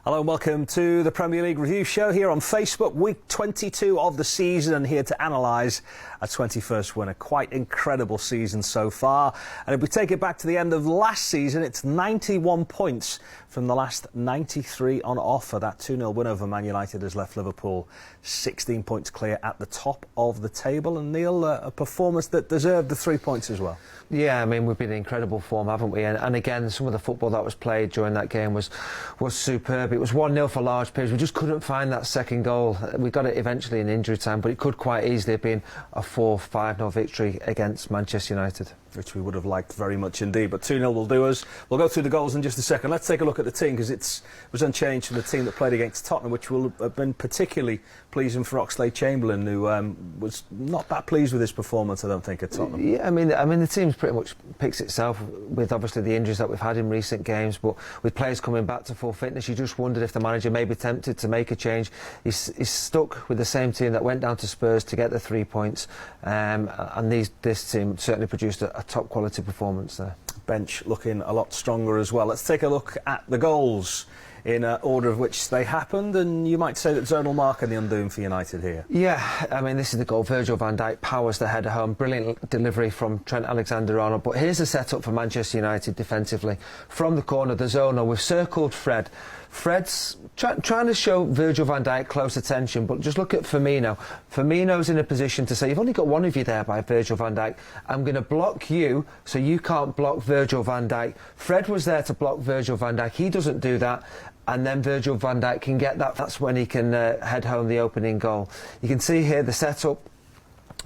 Hello and welcome to the Premier League Review Show here on Facebook. Week 22 of the season, and here to analyse a 21st winner. Quite incredible season so far. And if we take it back to the end of last season, it's 91 points from the last 93 on offer. That 2-0 win over Man United has left Liverpool 16 points clear at the top of the table. And Neil, a performance that deserved the 3 points as well. Yeah, I mean, we've been in incredible form, haven't we? And again, some of the football that was played during that game was superb. It was 1-0 for large periods. We just couldn't find that second goal. We got it eventually in injury time, but it could quite easily have been a 4-5-0 victory against Manchester United. Which we would have liked very much indeed, but 2-0 will do us. We'll go through the goals in just a second. Let's take a look at the team, because it was unchanged from the team that played against Tottenham, which will have been particularly pleasing for Oxlade-Chamberlain, who was not that pleased with his performance, I don't think, at Tottenham. Yeah, I mean the team's pretty much picks itself with obviously the injuries that we've had in recent games, but with players coming back to full fitness, you just wondered if the manager may be tempted to make a change. He's stuck with the same team that went down to Spurs to get the 3 points, and this team certainly produced a top quality performance there. Bench looking a lot stronger as well. Let's take a look at the goals in order of which they happened, and you might say that zonal marker the undoing for United here. Yeah, I mean, this is the goal. Virgil van Dijk powers the header home. Brilliant delivery from Trent Alexander-Arnold. But here's the setup for Manchester United defensively. From the corner, the zonal, we've circled Fred. Fred's trying to show Virgil van Dijk close attention, but just look at Firmino. Firmino's in a position to say, you've only got one of you there by Virgil van Dijk. I'm going to block you so you can't block Virgil van Dijk. Fred was there to block Virgil van Dijk. He doesn't do that. And then Virgil van Dijk can get that. That's when he can head home the opening goal. You can see here the setup.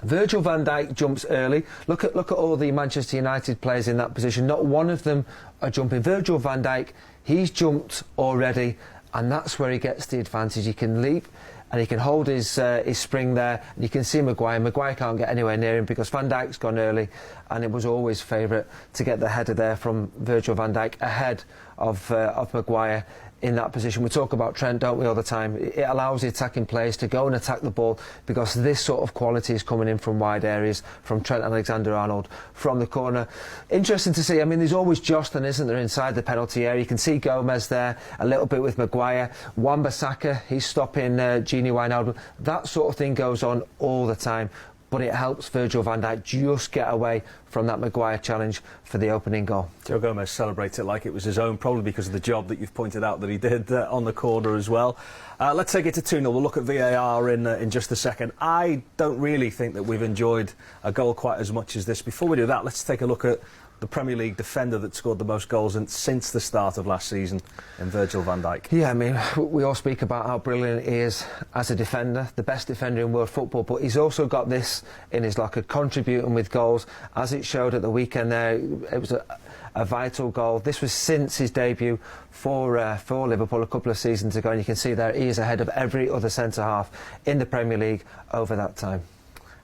Virgil van Dijk jumps early. Look at all the Manchester United players in that position. Not one of them are jumping. Virgil van Dijk, he's jumped already, and that's where he gets the advantage. He can leap and he can hold his spring there. And you can see Maguire. Maguire can't get anywhere near him because Van Dijk's gone early, and it was always favourite to get the header there from Virgil van Dijk ahead of Maguire. In that position, we talk about Trent, don't we, all the time. It allows the attacking players to go and attack the ball because this sort of quality is coming in from wide areas, from Trent Alexander-Arnold, from the corner. Interesting to see. I mean, there's always jostling, isn't there, inside the penalty area. You can see Gomez there a little bit with Maguire. Wan-Bissaka, he's stopping Gini Wijnaldum. That sort of thing goes on all the time. But it helps Virgil van Dijk just get away from that Maguire challenge for the opening goal. Joe Gomez celebrates it like it was his own, probably because of the job that you've pointed out that he did on the corner as well. Let's take it to 2-0. We'll look at VAR in just a second. I don't really think that we've enjoyed a goal quite as much as this. Before we do that, let's take a look at the Premier League defender that scored the most goals since the start of last season in Virgil van Dijk. Yeah, I mean, we all speak about how brilliant he is as a defender, the best defender in world football, but he's also got this in his locker, contributing with goals, as it showed at the weekend there. It was a vital goal. This was since his debut for Liverpool a couple of seasons ago, and you can see there he is ahead of every other centre-half in the Premier League over that time.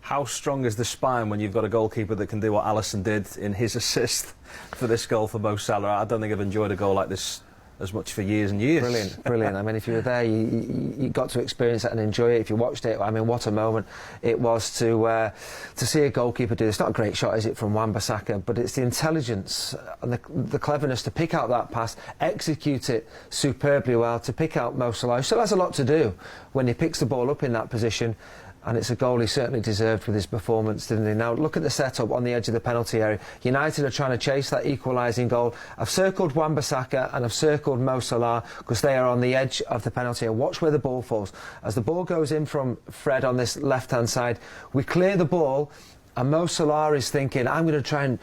How strong is the spine when you've got a goalkeeper that can do what Alisson did in his assist for this goal for Mo Salah? I don't think I've enjoyed a goal like this as much for years and years. Brilliant, brilliant. I mean, if you were there, you got to experience it and enjoy it. If you watched it, I mean, what a moment it was to see a goalkeeper do this. It's not a great shot, is it, from Wan-Bissaka, but it's the intelligence and the cleverness to pick out that pass, execute it superbly well, to pick out Mo Salah, who still has a lot to do when he picks the ball up in that position. And it's a goal he certainly deserved with his performance, didn't he? Now, look at the setup on the edge of the penalty area. United are trying to chase that equalising goal. I've circled Wan-Bissaka and I've circled Mo Salah because they are on the edge of the penalty area. Watch where the ball falls. As the ball goes in from Fred on this left-hand side, we clear the ball, and Mo Salah is thinking, I'm going to try and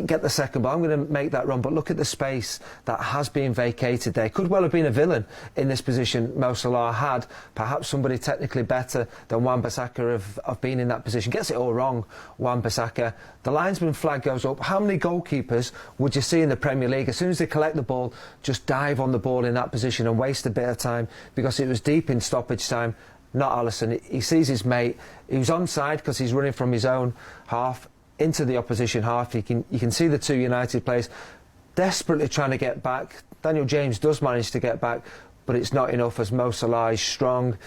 get the second ball, I'm going to make that run, but look at the space that has been vacated there. Could well have been a villain in this position Mo Salah had, perhaps somebody technically better than Wan-Bissaka have been in that position. Gets it all wrong, Wan-Bissaka. The linesman flag goes up. How many goalkeepers would you see in the Premier League, as soon as they collect the ball, just dive on the ball in that position and waste a bit of time because it was deep in stoppage time? Not Alisson. He sees his mate, who's onside because he's running from his own half into the opposition half. You can see the two United players desperately trying to get back. Daniel James does manage to get back, but it's not enough as Mo Salah is strong,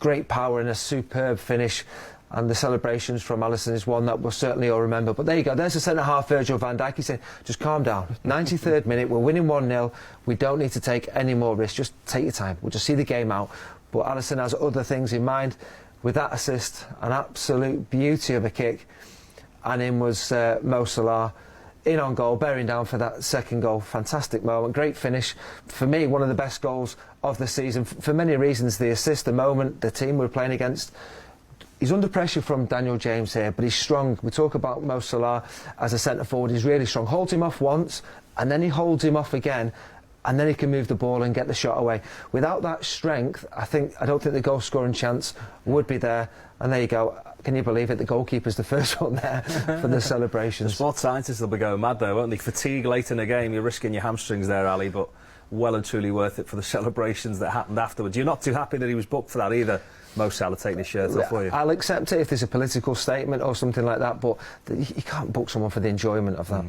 great power and a superb finish. and the celebrations from Alisson is one that we'll certainly all remember. But there you go, there's the centre-half Virgil van Dijk. He said, just calm down. 93rd minute, we're winning 1-0. We don't need to take any more risks. Just take your time. We'll just see the game out. But Alisson has other things in mind. With that assist, an absolute beauty of a kick. And in was Mo Salah, in on goal, bearing down for that second goal. Fantastic moment, great finish. For me, one of the best goals of the season. For many reasons, the assist, the moment, the team we're playing against. He's under pressure from Daniel James here, but he's strong. We talk about Mo Salah as a centre-forward. He's really strong. Holds him off once, and then he holds him off again, and then he can move the ball and get the shot away. Without that strength, I don't think the goal-scoring chance would be there. And there you go. Can you believe it? The goalkeeper's the first one there for the celebrations. The sports scientists will be going mad though, won't they? Fatigue late in the game, you're risking your hamstrings there, Ali, but well and truly worth it for the celebrations that happened afterwards. You're not too happy that he was booked for that either, Mo Salah, taking his shirt off, were you? I'll accept it if there's a political statement or something like that, but you can't book someone for the enjoyment of that.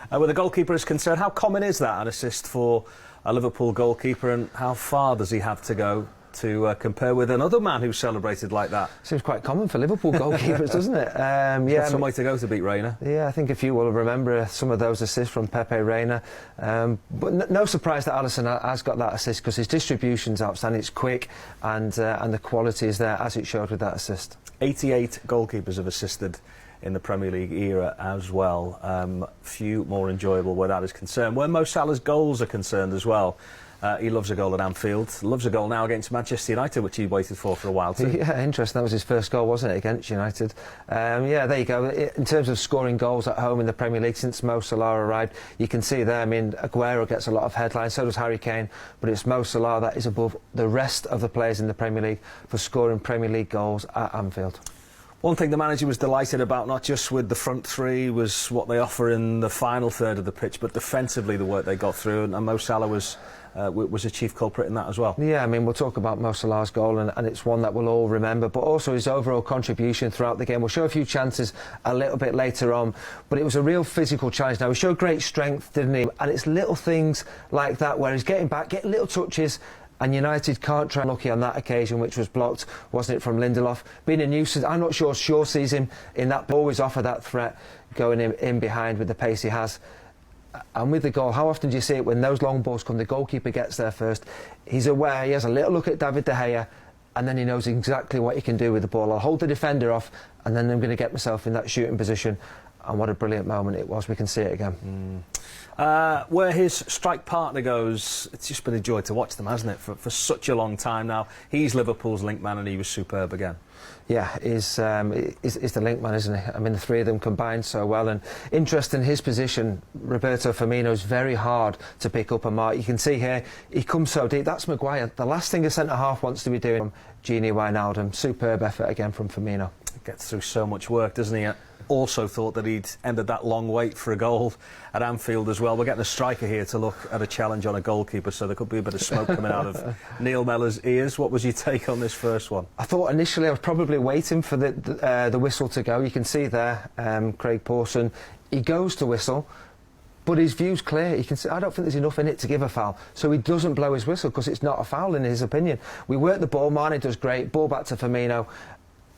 Where the goalkeeper is concerned, how common is that, an assist for a Liverpool goalkeeper, and how far does he have to go to compare with another man who celebrated like that? Seems quite common for Liverpool goalkeepers, doesn't it? Yeah, some way to go to beat Reina. Yeah, I think a few will remember some of those assists from Pepe Reina. But no surprise that Alisson has got that assist, because his distribution's outstanding. It's quick, and the quality is there, as it showed with that assist. 88 goalkeepers have assisted in the Premier League era as well. Few more enjoyable where that is concerned. Where Mo Salah's goals are concerned as well, he loves a goal at Anfield, loves a goal now against Manchester United, which he waited for a while too. Yeah, interesting. That was his first goal, wasn't it, against United? Yeah, there you go. In terms of scoring goals at home in the Premier League since Mo Salah arrived, you can see there, I mean, Aguero gets a lot of headlines, so does Harry Kane, but it's Mo Salah that is above the rest of the players in the Premier League for scoring Premier League goals at Anfield. One thing the manager was delighted about, not just with the front three, was what they offer in the final third of the pitch, but defensively the work they got through, and Mo Salah was a chief culprit in that as well. Yeah, I mean, we'll talk about Mo Salah's goal, and it's one that we'll all remember, but also his overall contribution throughout the game. We'll show a few chances a little bit later on, but it was a real physical challenge. Now, he showed great strength, didn't he? And it's little things like that where he's getting back, getting little touches, and United can't try lucky on that occasion, which was blocked, wasn't it, from Lindelof? Being a nuisance, I'm not sure Shaw sees him in that, but always offer that threat, going in behind with the pace he has. And with the goal, how often do you see it when those long balls come, the goalkeeper gets there first, he's aware, he has a little look at David De Gea, and then he knows exactly what he can do with the ball. I'll hold the defender off, and then I'm going to get myself in that shooting position. And what a brilliant moment it was. We can see it again. Where his strike partner goes, it's just been a joy to watch them, hasn't it, for such a long time now. He's Liverpool's link man, and he was superb again. Yeah, he's the link man, isn't he? I mean, the three of them combined so well. And interesting, his position, Roberto Firmino, is very hard to pick up and mark. You can see here, he comes so deep. That's Maguire. The last thing a centre-half wants to be doing. Gini Wijnaldum. Superb effort again from Firmino. Gets through so much work, doesn't he? Also thought that he'd ended that long wait for a goal at Anfield as well. We're getting a striker here to look at a challenge on a goalkeeper, so there could be a bit of smoke coming out of Neil Mellor's ears. What was your take on this first one? I thought initially I was probably waiting for the whistle to go. You can see there, Craig Pawson, he goes to whistle, but his view's clear. He can see, I don't think there's enough in it to give a foul, so he doesn't blow his whistle because it's not a foul in his opinion. We work the ball, Mane does great, ball back to Firmino,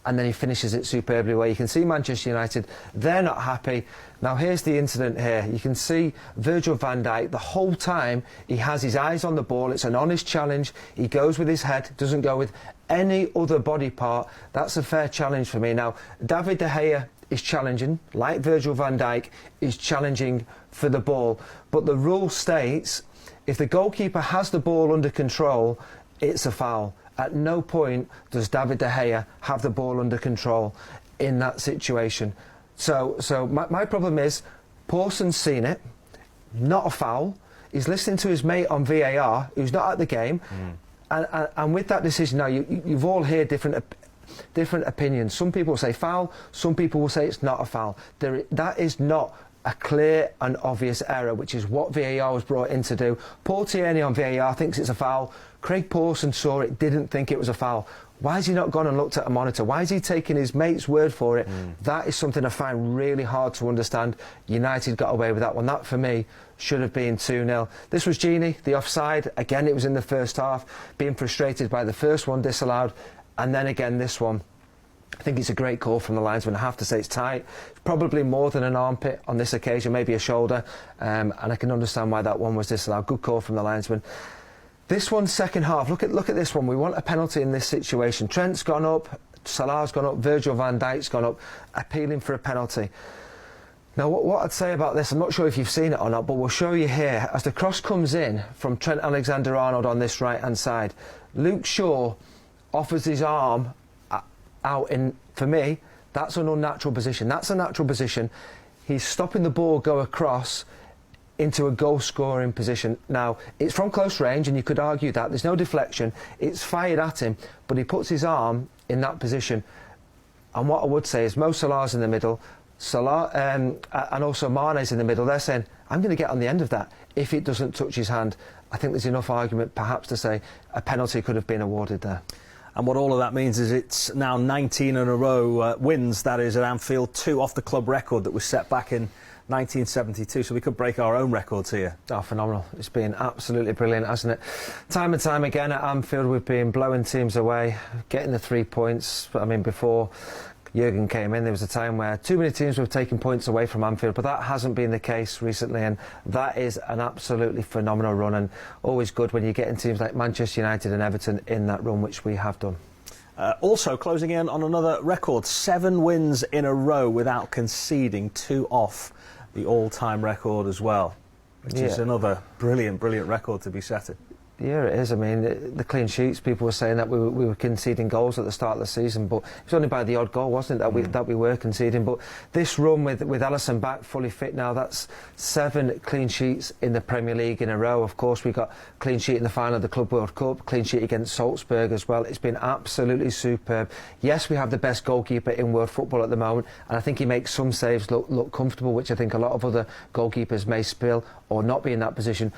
and then he finishes it superbly where you can see Manchester United, they're not happy. Now here's the incident here. You can see Virgil van Dijk, the whole time he has his eyes on the ball. It's an honest challenge. He goes with his head, doesn't go with any other body part. That's a fair challenge for me. Now, David De Gea is challenging, like Virgil van Dijk, is challenging for the ball. But the rule states, if the goalkeeper has the ball under control, it's a foul. At no point does David De Gea have the ball under control in that situation. So my problem is, Pawson's seen it, not a foul. He's listening to his mate on VAR, who's not at the game, and with that decision now, you've all heard different opinions. Some people say foul, some people will say it's not a foul. That is not a clear and obvious error, which is what VAR was brought in to do. Paul Tierney on VAR thinks it's a foul. Craig Pawson saw it, didn't think it was a foul. Why has he not gone and looked at a monitor? Why is he taking his mate's word for it? That is something I find really hard to understand. United got away with that one. That, for me, should have been 2-0. This was Gini, the offside. Again, it was in the first half, being frustrated by the first one disallowed, and then again this one. I think it's a great call from the linesman. I have to say it's tight. It's probably more than an armpit on this occasion, maybe a shoulder, and I can understand why that one was disallowed. Good call from the linesman. This one, second half, look at this one. We want a penalty in this situation. Trent's gone up, Salah's gone up, Virgil van Dijk's gone up, appealing for a penalty. Now, what I'd say about this, I'm not sure if you've seen it or not, but we'll show you here. As the cross comes in from Trent Alexander-Arnold on this right-hand side, Luke Shaw offers his arm out in, for me, that's an unnatural position. That's a natural position. He's stopping the ball go across into a goal-scoring position. Now, it's from close range, and you could argue that. There's no deflection. It's fired at him, but he puts his arm in that position. And what I would say is Mo Salah's in the middle, Salah and also Mane's in the middle. They're saying, I'm going to get on the end of that if it doesn't touch his hand. I think there's enough argument perhaps to say a penalty could have been awarded there. And what all of that means is it's now 19 in a row wins, that is, at Anfield, 2 off the club record that was set back in 1972, so we could break our own records here. Oh, phenomenal. It's been absolutely brilliant, hasn't it? Time and time again at Anfield we've been blowing teams away, getting the 3 points. I mean, before Jurgen came in, there was a time where too many teams were taking points away from Anfield, but that hasn't been the case recently, and that is an absolutely phenomenal run, and always good when you're getting teams like Manchester United and Everton in that run, which we have done. Also closing in on another record, 7 wins in a row without conceding, 2 off the all-time record as well, which is another brilliant record to be set. Yeah, it is. I mean, the clean sheets, people were saying that we were conceding goals at the start of the season, but it was only by the odd goal, wasn't it, that we were conceding. But this run with Alisson back fully fit now, that's 7 clean sheets in the Premier League in a row. Of course, we got clean sheet in the final of the Club World Cup, clean sheet against Salzburg as well. It's been absolutely superb. Yes, we have the best goalkeeper in world football at the moment, and I think he makes some saves look comfortable, which I think a lot of other goalkeepers may spill or not be in that position.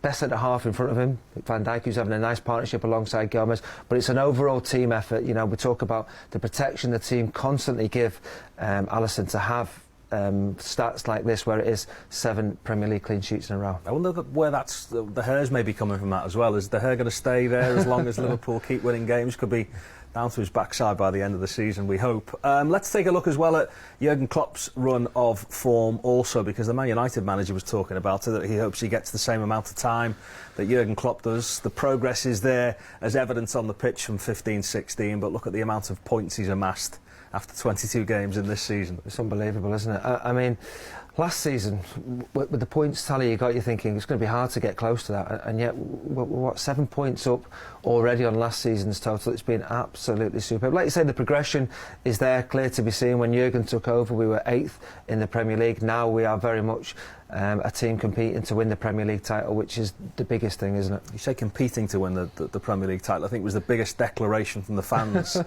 Best centre half in front of him, Van Dijk, who's having a nice partnership alongside Gomez, but it's an overall team effort. You know, we talk about the protection the team constantly give Alisson to have stats like this, where it is 7 Premier League clean sheets in a row. I wonder where that's the hairs may be coming from that as well. Is the hair going to stay there as long as Liverpool keep winning games? Could be down to his backside by the end of the season, we hope. Let's take a look as well at Jurgen Klopp's run of form also, because the Man United manager was talking about it, that he hopes he gets the same amount of time that Jurgen Klopp does. The progress is there as evidence on the pitch from 15-16, but look at the amount of points he's amassed after 22 games in this season. It's unbelievable, isn't it? I mean, last season, with the points tally you got, you're thinking it's going to be hard to get close to that, and yet we're what, 7 points up already on last season's total. It's been absolutely superb. Like you say, the progression is there, clear to be seen. When Jurgen took over, we were 8th in the Premier League. Now we are very much a team competing to win the Premier League title, which is the biggest thing, isn't it? You say competing to win the Premier League title. I think it was the biggest declaration from the fans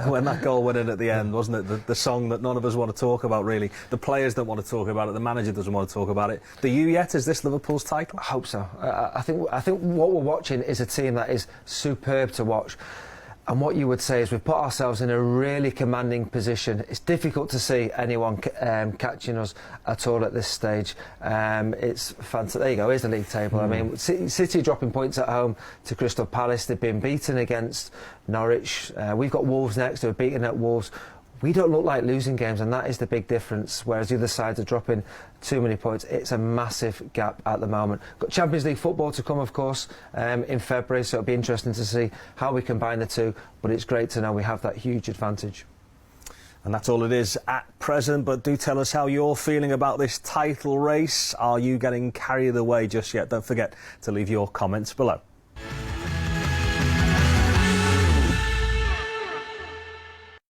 when that goal went in at the end, wasn't it? The song that none of us want to talk about, really. The players don't want to talk about it. The manager doesn't want to talk about it. Do you yet? Is this Liverpool's title? I hope so. I think what we're watching is a team that is superb to watch. And what you would say is we've put ourselves in a really commanding position. It's difficult to see anyone catching us at all at this stage. It's fantastic. There you go, here's the league table. I mean, City dropping points at home to Crystal Palace. They've been beaten against Norwich. We've got Wolves next, who are beaten at Wolves. We don't look like losing games, and that is the big difference, whereas the other sides are dropping too many points. It's a massive gap at the moment. Got Champions League football to come, of course, in February, so it'll be interesting to see how we combine the two, but it's great to know we have that huge advantage. And that's all it is at present, but do tell us how you're feeling about this title race. Are you getting carried away just yet? Don't forget to leave your comments below.